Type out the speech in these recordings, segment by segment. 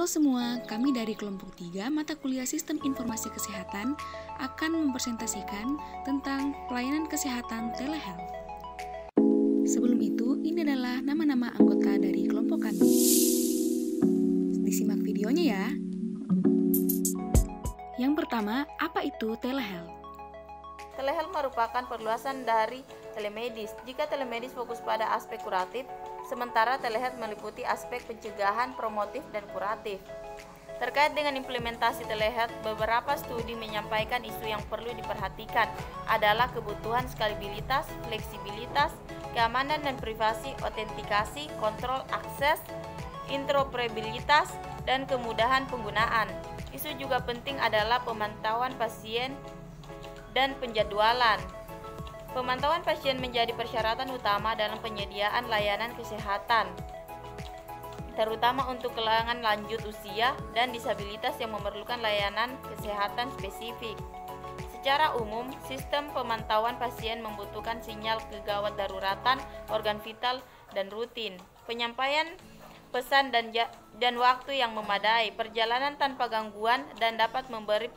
semua, kami dari kelompok 3 mata kuliah Sistem Informasi Kesehatan akan mempresentasikan tentang pelayanan kesehatan telehealth. Sebelum itu, ini adalah nama-nama anggota dari kelompok kami. Disimak videonya ya. Yang pertama, apa itu telehealth? Telehealth merupakan perluasan dari telemedis. Jika telemedis fokus pada aspek kuratif, sementara telehealth meliputi aspek pencegahan, promotif, dan kuratif. Terkait dengan implementasi telehealth, beberapa studi menyampaikan isu yang perlu diperhatikan adalah kebutuhan skalabilitas, fleksibilitas, keamanan dan privasi, autentikasi, kontrol akses, interoperabilitas, dan kemudahan penggunaan. Isu juga penting adalah pemantauan pasien dan penjadwalan. Pemantauan pasien menjadi persyaratan utama dalam penyediaan layanan kesehatan, terutama untuk kalangan lanjut usia dan disabilitas yang memerlukan layanan kesehatan spesifik. Secara umum, sistem pemantauan pasien membutuhkan sinyal kegawat daruratan, organ vital, dan rutin, penyampaian pesan dan waktu yang memadai, perjalanan tanpa gangguan, dan dapat memberi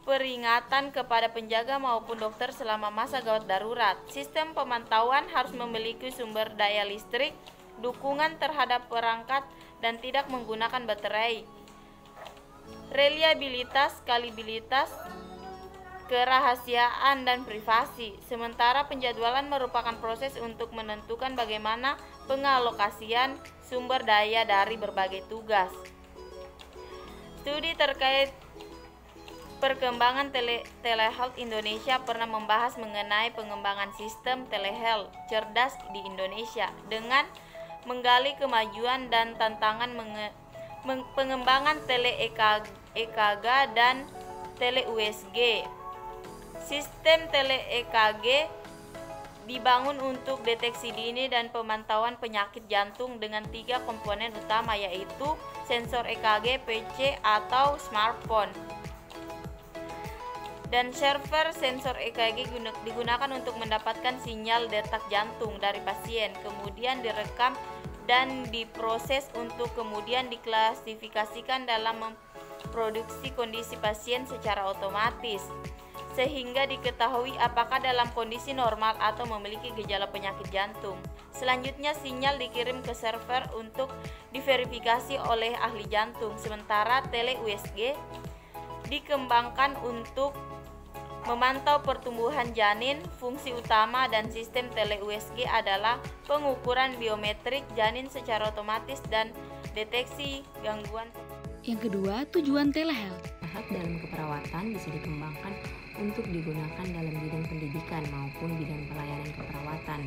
peringatan kepada penjaga maupun dokter selama masa gawat darurat. Sistem pemantauan harus memiliki sumber daya listrik, dukungan terhadap perangkat, dan tidak menggunakan baterai. Reliabilitas, skalabilitas, kerahasiaan, dan privasi. Sementara penjadwalan merupakan proses untuk menentukan bagaimana pengalokasian sumber daya dari berbagai tugas. Studi terkait perkembangan telehealth Indonesia pernah membahas mengenai pengembangan sistem telehealth cerdas di Indonesia dengan menggali kemajuan dan tantangan pengembangan tele-EKG dan tele-USG. Sistem tele-EKG dibangun untuk deteksi dini dan pemantauan penyakit jantung dengan 3 komponen utama, yaitu sensor EKG, PC atau smartphone, dan server sensor EKG digunakan untuk mendapatkan sinyal detak jantung dari pasien, kemudian direkam dan diproses untuk kemudian diklasifikasikan dalam memproduksi kondisi pasien secara otomatis, sehingga diketahui apakah dalam kondisi normal atau memiliki gejala penyakit jantung. Selanjutnya sinyal dikirim ke server untuk diverifikasi oleh ahli jantung, sementara tele-USG dikembangkan untuk memantau pertumbuhan janin. Fungsi utama dan sistem tele-USG adalah pengukuran biometrik janin secara otomatis dan deteksi gangguan. Yang kedua, tujuan telehealth. Telehealth dalam keperawatan bisa dikembangkan untuk digunakan dalam bidang pendidikan maupun bidang pelayanan keperawatan.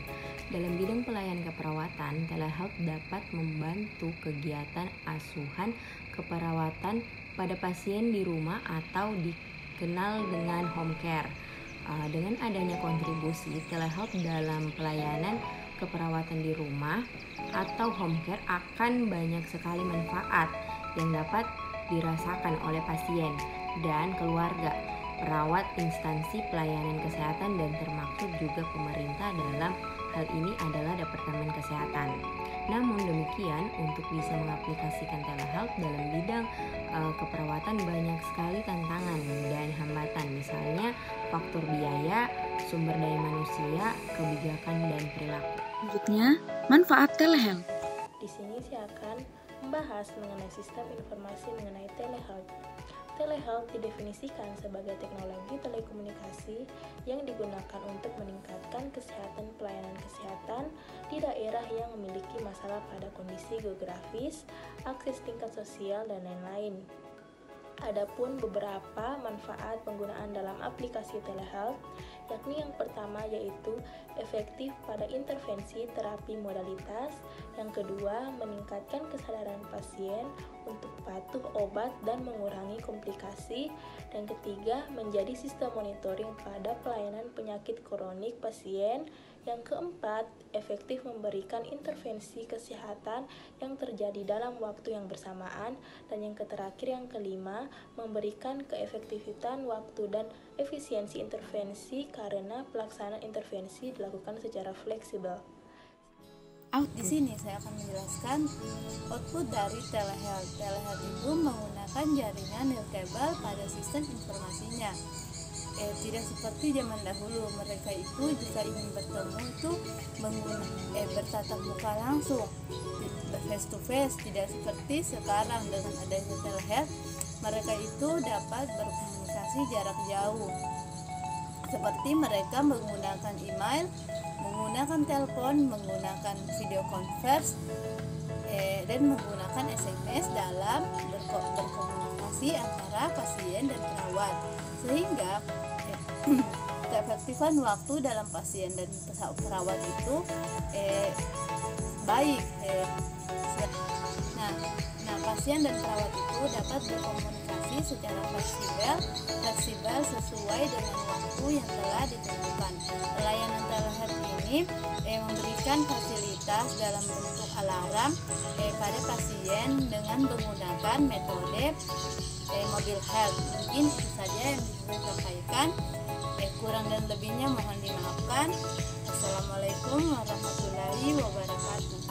Dalam bidang pelayanan keperawatan, telehealth dapat membantu kegiatan asuhan keperawatan pada pasien di rumah atau dikenal dengan home care. Dengan adanya kontribusi telehealth dalam pelayanan keperawatan di rumah atau home care akan banyak sekali manfaat yang dapat dirasakan oleh pasien dan keluarga, perawat, instansi pelayanan kesehatan, dan termasuk juga pemerintah. Dalam hal ini adalah Departemen Kesehatan. Namun demikian, untuk bisa mengaplikasikan telehealth dalam bidang keperawatan banyak sekali tantangan dan hambatan, misalnya faktor biaya, sumber daya manusia, kebijakan, dan perilaku. Selanjutnya, manfaat telehealth. Di sini saya akan membahas mengenai sistem informasi mengenai telehealth. Telehealth didefinisikan sebagai teknologi telekomunikasi yang digunakan untuk meningkatkan kesehatan pelayanan kesehatan di daerah yang memiliki masalah pada kondisi geografis, akses tingkat sosial, dan lain-lain. Adapun beberapa manfaat penggunaan dalam aplikasi telehealth, yakni yang pertama yaitu efektif pada intervensi terapi modalitas, yang kedua meningkatkan kesadaran pasien untuk patuh obat dan mengurangi komplikasi, dan ketiga menjadi sistem monitoring pada pelayanan penyakit kronik pasien, yang keempat efektif memberikan intervensi kesehatan yang terjadi dalam waktu yang bersamaan, dan yang terakhir yang kelima memberikan keefektifan waktu dan efisiensi intervensi karena pelaksanaan intervensi dilakukan secara fleksibel. Di sini saya akan menjelaskan output dari telehealth. Telehealth itu menggunakan jaringan nirkabel pada sistem informasinya. Tidak seperti zaman dahulu, mereka itu jika ingin bertemu itu bertatap muka langsung, face to face. Tidak seperti sekarang dengan adanya telehealth, mereka itu dapat berkomunikasi jarak jauh. Seperti mereka menggunakan email, menggunakan telepon, menggunakan video conference, dan menggunakan SMS dalam berkomunikasi antara pasien dan perawat, sehingga keefektifan waktu dalam pasien dan perawat itu baik. Nah, pasien dan perawat itu dapat berkomunikasi secara fleksibel sesuai dengan waktu yang telah ditentukan. Pelayanan telehealth ini memberikan fasilitas dalam bentuk alarm pada pasien dengan menggunakan metode mobile health. Mungkin itu saja yang bisa saya sampaikan. Kurang dan lebihnya mohon dimaafkan. Assalamualaikum warahmatullahi wabarakatuh.